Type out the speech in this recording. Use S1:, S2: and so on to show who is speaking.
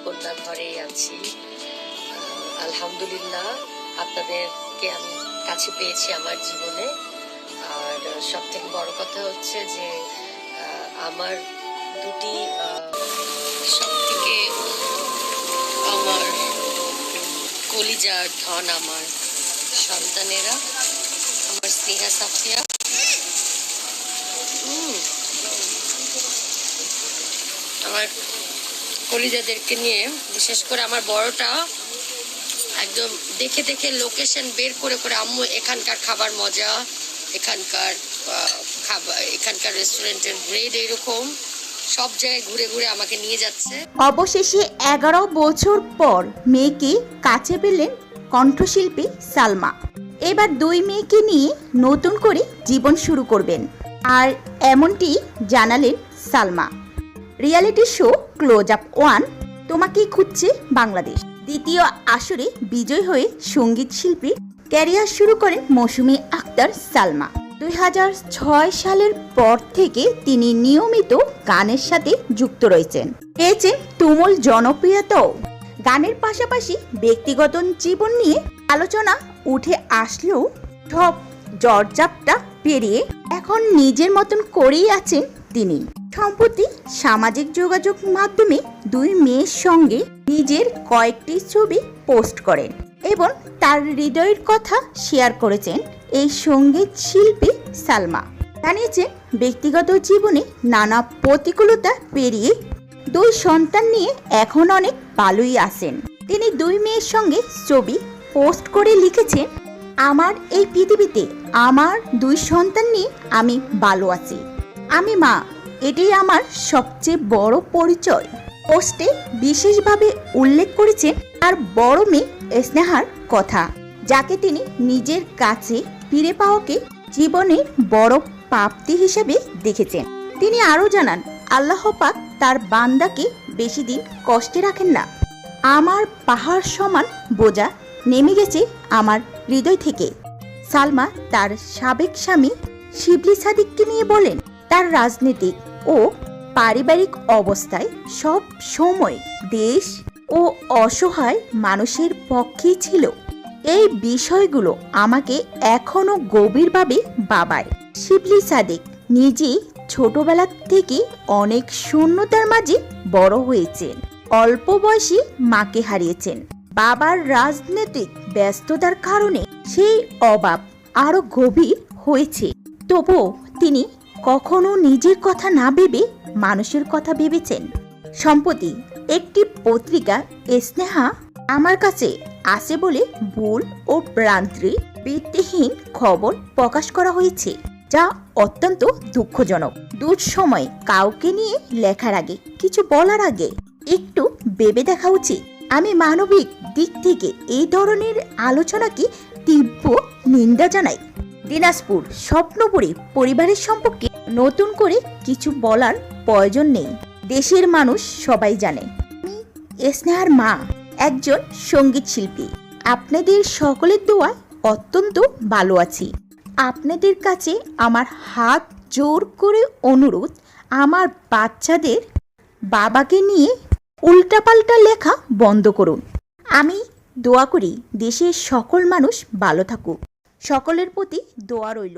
S1: কন্যা ঘরেই আছি। আলহামদুলিল্লাহ, আপনাদেরকে আমি কাছে পেয়েছি আমার জীবনে। আর সব থেকে বড় কথা হচ্ছে যে আমার দুটি সব থেকে আমার কলিজার ধন আমার সন্তানেরা, আমার স্নেহা সাফিয়া। আমার কলিজাদেরকে নিয়ে, বিশেষ করে আমার বড়টা একদম দেখে দেখে লোকেশন বের করে করে, আম্মু এখানকার খাবার মজা, এখানকার খাবার, এখানকার রেস্টুরেন্টের গ্রেড, এরকম সব জায়গায় ঘুরে ঘুরে আমাকে নিয়ে যাচ্ছে।
S2: অবশেষে 11 বছর পর মেয়েকে কাছে পেলেন কণ্ঠশিল্পী সালমা। এবার 2 মেয়েকে নিয়ে নতুন করে জীবন শুরু করবেন, আর এমনটি জানালেন Salma. Reality show close up 1 তোমাকেই খুঁজছে বাংলাদেশ দ্বিতীয় আসরে বিজয় হয়ে সঙ্গীত শিল্পী ক্যারিয়ার শুরু করেন মৌসুমী আক্তার সালমা। 2006 সালের পর থেকে তিনি নিয়মিত গানের সাথে যুক্ত রয়েছেন, পেয়েছেন তুমুল জনপ্রিয়তাও। গানের পাশাপাশি ব্যক্তিগত জীবন নিয়ে আলোচনা উঠে আসলেও সব জর্জাপটা পেরিয়ে এখন নিজের মতন করেই আছেন তিনি। সম্প্রতি সামাজিক যোগাযোগ মাধ্যমে 2 মেয়ের সঙ্গে নিজের কয়েকটি ছবি পোস্ট করেন এবং তার হৃদয়ের কথা শেয়ার করেছেন এই সঙ্গীত শিল্পী সালমা। জানিয়েছেন ব্যক্তিগত জীবনে নানা প্রতিকূলতা পেরিয়ে 2 সন্তান নিয়ে এখন অনেক ভালোই আছেন। তিনি 2 মেয়ের সঙ্গে ছবি পোস্ট করে লিখেছেন, আমার এই পৃথিবীতে আমার 2 সন্তান নিয়ে আমি ভালো আছি, আমি মা, এটাই আমার সবচেয়ে বড় পরিচয়। পোস্টে বিশেষভাবে উল্লেখ করেছেন তার বড় মেয়ে স্নেহার কথা, যাকে তিনি নিজের কাছে ফিরে পাওয়াকে জীবনের বড় প্রাপ্তি হিসেবে দেখেছেন। তিনি আরও জানান, আল্লাহ পাক তার বান্দাকে বেশি দিন কষ্টে রাখেন না। আমার পাহাড় সমান বোঝা নেমে গেছে আমার হৃদয় থেকে। সালমা তার সাবেক স্বামী শিবলি সাদিককে নিয়ে বলেন, তার রাজনৈতিক ও পারিবারিক অবস্থায় সব সময় দেশ ও অসহায় মানুষের পক্ষেই ছিল। এই বিষয়গুলো আমাকে এখনো গভীরভাবে ভাবায়। শিবলি সাদিক নিজেই ছোটবেলা থেকে অনেক শূন্যতার মাঝে বড় হয়েছেন। অল্প বয়সী মাকে হারিয়েছেন। বাবার রাজনৈতিক ব্যস্ততার কারণে সেই অভাব আরো গভীর হয়েছে। তবুও তিনি কখনো নিজের কথা না ভেবে মানুষের কথা ভেবেছেন। সম্প্রতি একটি পত্রিকা স্নেহা আমার কাছে আসে বলে ভুল ও ভ্রান্তি ভিত্তিহীন খবর প্রকাশ করা হয়েছে, যা অত্যন্ত দুঃখজনক। দুঃসময় কাউকে নিয়ে লেখার আগে, কিছু বলার আগে একটু ভেবে দেখা উচিত। আমি মানবিক দিক থেকে এই ধরনের আলোচনাকে তীব্র নিন্দা জানাই। দিনাজপুর স্বপ্নপুরী পরিবারের সম্পর্কে নতুন করে কিছু বলার প্রয়োজন নেই, দেশের মানুষ সবাই জানে। আমি স্নেহার মা, একজন সঙ্গীত শিল্পী। আপনাদের সকলের দোয়ায় অত্যন্ত ভালো আছি। আপনাদের কাছে আমার হাত জোর করে অনুরোধ, আমার বাচ্চাদের বাবাকে নিয়ে উল্টাপাল্টা লেখা বন্ধ করুন। আমি দোয়া করি দেশের সকল মানুষ ভালো থাকুক। সকলের প্রতি দোয়া রইল।